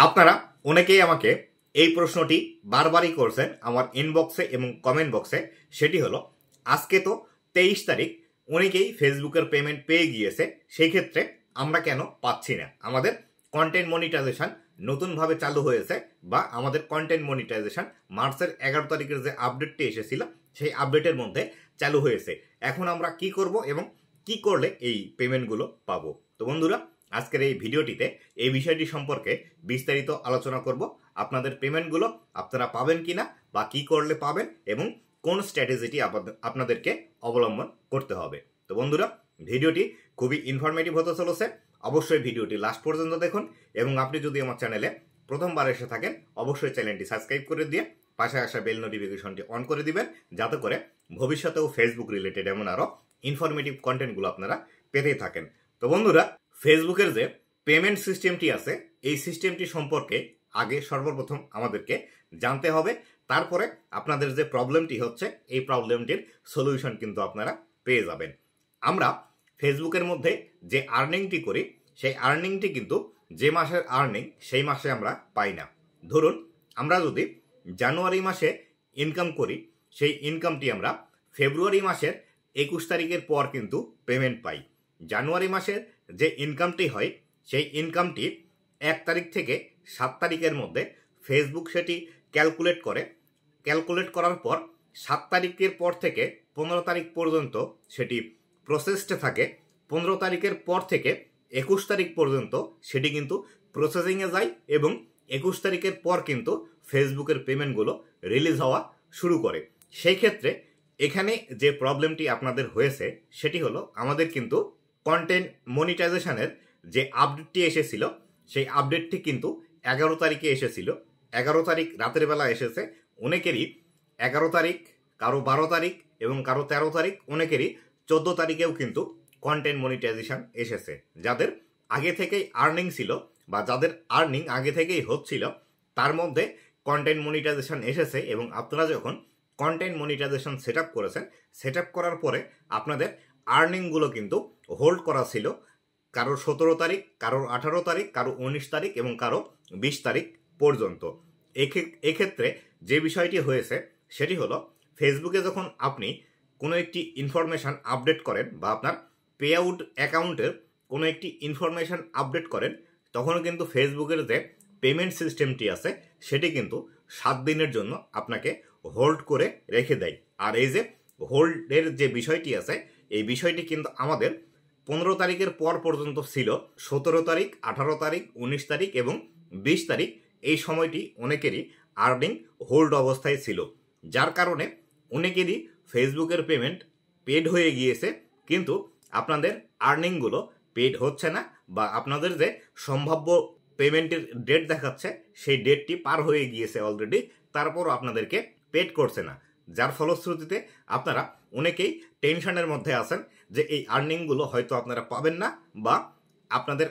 আপনারা অনেকেই আমাকে এই প্রশ্নটি বারবারই করছেন আমার ইনবক্সে এবং কমেন্ট বক্সে। সেটি হলো, আজকে তো 23 তারিখ, অনেকেই ফেসবুকের পেমেন্ট পেয়ে গিয়েছে, সেই ক্ষেত্রে আমরা কেন পাচ্ছি না? আমাদের কন্টেন্ট মনিটাইজেশন নতুনভাবে চালু হয়েছে, বা আমাদের কন্টেন্ট মনিটাইজেশন মার্চের 11 তারিখের যে আপডেটটি এসেছিল সেই আপডেটের মধ্যে চালু হয়েছে। এখন আমরা কি করব এবং কি করলে এই পেমেন্টগুলো পাবো? তো বন্ধুরা, আজকের এই ভিডিওটিতে এই বিষয়টি সম্পর্কে বিস্তারিত আলোচনা করব। আপনাদের পেমেন্টগুলো আপনারা পাবেন কিনা, বা কি করলে পাবেন, এবং কোন স্ট্র্যাটেজিটি আপনাদেরকে অবলম্বন করতে হবে। তো বন্ধুরা, ভিডিওটি খুবই ইনফরমেটিভ হতে চলেছে। অবশ্যই ভিডিওটি লাস্ট পর্যন্ত দেখুন, এবং আপনি যদি আমার চ্যানেলে প্রথমবার এসে থাকেন অবশ্যই চ্যানেলটি সাবস্ক্রাইব করে দিয়ে পাশে আসা বেল নোটিফিকেশনটি অন করে দিবেন, যাতে করে ভবিষ্যতেও ফেসবুক রিলেটেড এমন আরও ইনফরমেটিভ কন্টেন্টগুলো আপনারা পেতেই থাকেন। তো বন্ধুরা, ফেসবুকের যে পেমেন্ট সিস্টেমটি আছে এই সিস্টেমটি সম্পর্কে আগে সর্বপ্রথম আমাদেরকে জানতে হবে। তারপরে আপনাদের যে প্রবলেমটি হচ্ছে এই প্রবলেমটির সলিউশন কিন্তু আপনারা পেয়ে যাবেন। আমরা ফেসবুকের মধ্যে যে আর্নিংটি করি সেই আর্নিংটি কিন্তু যে মাসের আর্নিং সেই মাসে আমরা পাই না। ধরুন, আমরা যদি জানুয়ারি মাসে ইনকাম করি, সেই ইনকামটি আমরা ফেব্রুয়ারি মাসের 21 তারিখের পর কিন্তু পেমেন্ট পাই। জানুয়ারি মাসের যে ইনকামটি হয় সেই ইনকামটি 1 তারিখ থেকে 7 তারিখের মধ্যে ফেসবুক সেটি ক্যালকুলেট করার পর 7 তারিখের পর থেকে 15 তারিখ পর্যন্ত সেটি প্রসেসড থাকে। 15 তারিখের পর থেকে 21 তারিখ পর্যন্ত সেটি কিন্তু প্রসেসিংয়ে যায়, এবং 21 তারিখের পর কিন্তু ফেসবুকের পেমেন্টগুলো রিলিজ হওয়া শুরু করে। সেই ক্ষেত্রে এখানে যে প্রবলেমটি আপনাদের হয়েছে সেটি হলো, আমাদের কিন্তু কন্টেন্ট মনিটাইজেশনের যে আপডেটটি এসেছিল সেই আপডেটটি কিন্তু 11 তারিখে এসেছিল। 11 তারিখ রাতের বেলা এসেছে। অনেকেরই 11 তারিখ, কারো 12 তারিখ এবং কারো 13 তারিখ, অনেকেরই 14 তারিখেও কিন্তু কন্টেন্ট মনিটাইজেশন এসেছে। যাদের আগে থেকেই আর্নিং ছিল বা যাদের আর্নিং আগে থেকেই হচ্ছিল, তার মধ্যে কন্টেন্ট মনিটাইজেশন এসেছে, এবং আপনারা যখন কন্টেন্ট মনিটাইজেশন সেট আপ করেছেন, সেট আপ করার পরে আপনাদের আর্নিংগুলো কিন্তু হোল্ড করা ছিল কারোর 17 তারিখ, কারোর 18 তারিখ, কারো 19 তারিখ এবং কারো 20 তারিখ পর্যন্ত। এক্ষেত্রে যে বিষয়টি হয়েছে সেটি হলো, ফেসবুকে যখন আপনি কোনো একটি ইনফরমেশান আপডেট করেন বা আপনার পে আউট অ্যাকাউন্টের কোনো একটি ইনফরমেশান আপডেট করেন, তখন কিন্তু ফেসবুকের যে পেমেন্ট সিস্টেমটি আছে সেটি কিন্তু 7 দিনের জন্য আপনাকে হোল্ড করে রেখে দেয়। আর এই যে হোল্ডের যে বিষয়টি আছে এই বিষয়টি কিন্তু আমাদের 15 তারিখের পর পর্যন্ত ছিল। 17 তারিখ, 18 তারিখ, 19 তারিখ এবং 20 তারিখ এই সময়টি অনেকেরই আর্নিং হোল্ড অবস্থায় ছিল, যার কারণে অনেকেরই ফেসবুকের পেমেন্ট পেড হয়ে গিয়েছে, কিন্তু আপনাদের আর্নিংগুলো পেড হচ্ছে না, বা আপনাদের যে সম্ভাব্য পেমেন্টের ডেট দেখাচ্ছে সেই ডেটটি পার হয়ে গিয়েছে অলরেডি, তারপরও আপনাদেরকে পেড করছে না। যার ফলশ্রুতিতে আপনারা অনেকেই টেনশনের মধ্যে আছেন যে এই আর্নিংগুলো হয়তো আপনারা পাবেন না, বা আপনাদের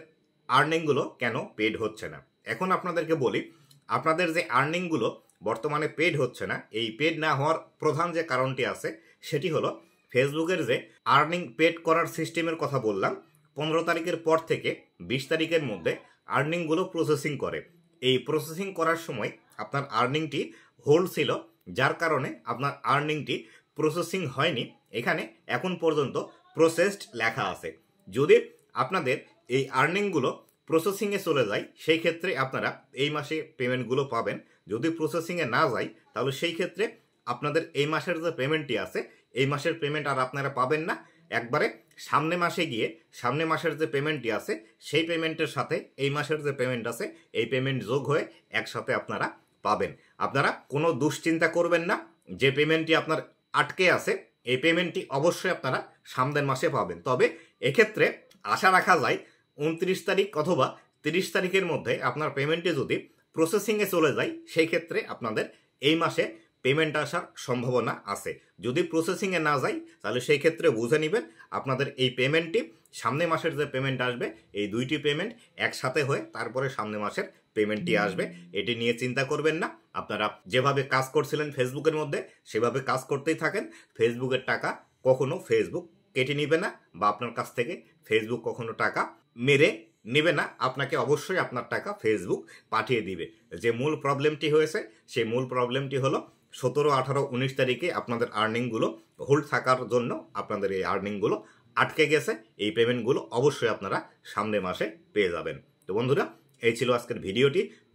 আর্নিংগুলো কেন পেড হচ্ছে না। এখন আপনাদেরকে বলি, আপনাদের যে আর্নিংগুলো বর্তমানে পেড হচ্ছে না, এই পেড না হওয়ার প্রধান যে কারণটি আছে সেটি হলো, ফেসবুকের যে আর্নিং পেড করার সিস্টেমের কথা বললাম, 15 তারিখের পর থেকে 20 তারিখের মধ্যে আর্নিংগুলো প্রসেসিং করে। এই প্রসেসিং করার সময় আপনার আর্নিংটি হোল্ড ছিল, যার কারণে আপনার আর্নিংটি প্রসেসিং হয়নি। এখানে এখন পর্যন্ত প্রসেসড লেখা আছে। যদি আপনাদের এই আর্নিংগুলো প্রসেসিংয়ে চলে যায়, সেই ক্ষেত্রে আপনারা এই মাসে পেমেন্টগুলো পাবেন। যদি প্রসেসিংয়ে না যায়, তাহলে সেই ক্ষেত্রে আপনাদের এই মাসের যে পেমেন্টটি আছে এই মাসের পেমেন্ট আর আপনারা পাবেন না। একবারে সামনে মাসে গিয়ে সামনে মাসের যে পেমেন্টটি আছে সেই পেমেন্টের সাথে এই মাসের যে পেমেন্ট আছে এই পেমেন্ট যোগ হয়ে একসাথে আপনারা পাবেন। আপনারা কোনো দুশ্চিন্তা করবেন না যে পেমেন্টটি আপনার আটকে আছে, এই পেমেন্টটি অবশ্যই আপনারা সামনের মাসে পাবেন। তবে এক্ষেত্রে আশা রাখা যায় 29 তারিখ অথবা 30 তারিখের মধ্যে আপনার পেমেন্টটি যদি প্রসেসিংয়ে চলে যায়, সেই ক্ষেত্রে আপনাদের এই মাসে পেমেন্ট আসার সম্ভাবনা আছে। যদি প্রসেসিংয়ে না যায়, তাহলে সেই ক্ষেত্রে বুঝে নেবেন আপনাদের এই পেমেন্টটি সামনে মাসের যে পেমেন্ট আসবে, এই দুইটি পেমেন্ট একসাথে হয়ে তারপরে সামনে মাসের পেমেন্টটি আসবে। এটি নিয়ে চিন্তা করবেন না। আপনারা যেভাবে কাজ করছিলেন ফেসবুকের মধ্যে সেভাবে কাজ করতেই থাকেন। ফেসবুকের টাকা কখনো ফেসবুক কেটে নিবে না, বা আপনার কাছ থেকে ফেসবুক কখনো টাকা মেরে নেবে না, আপনাকে অবশ্যই আপনার টাকা ফেসবুক পাঠিয়ে দিবে। যে মূল প্রবলেমটি হয়েছে সেই মূল প্রবলেমটি হলো 17, 18, 19 তারিখে আপনাদের আর্নিংগুলো হোল্ড থাকার জন্য আপনাদের এই আর্নিংগুলো আটকে গেছে। এই পেমেন্টগুলো অবশ্যই আপনারা সামনের মাসে পেয়ে যাবেন। তো বন্ধুরা, এই ছিল আজকের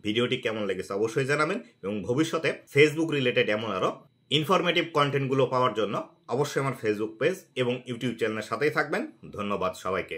ভিডিওটি কেমন লেগেছে অবশ্যই জানাবেন, এবং ভবিষ্যতে ফেসবুক রিলেটেড এমন আরও ইনফরমেটিভ কন্টেন্টগুলো পাওয়ার জন্য অবশ্যই আমার ফেসবুক পেজ এবং ইউটিউব চ্যানেলের সাথেই থাকবেন। ধন্যবাদ সবাইকে।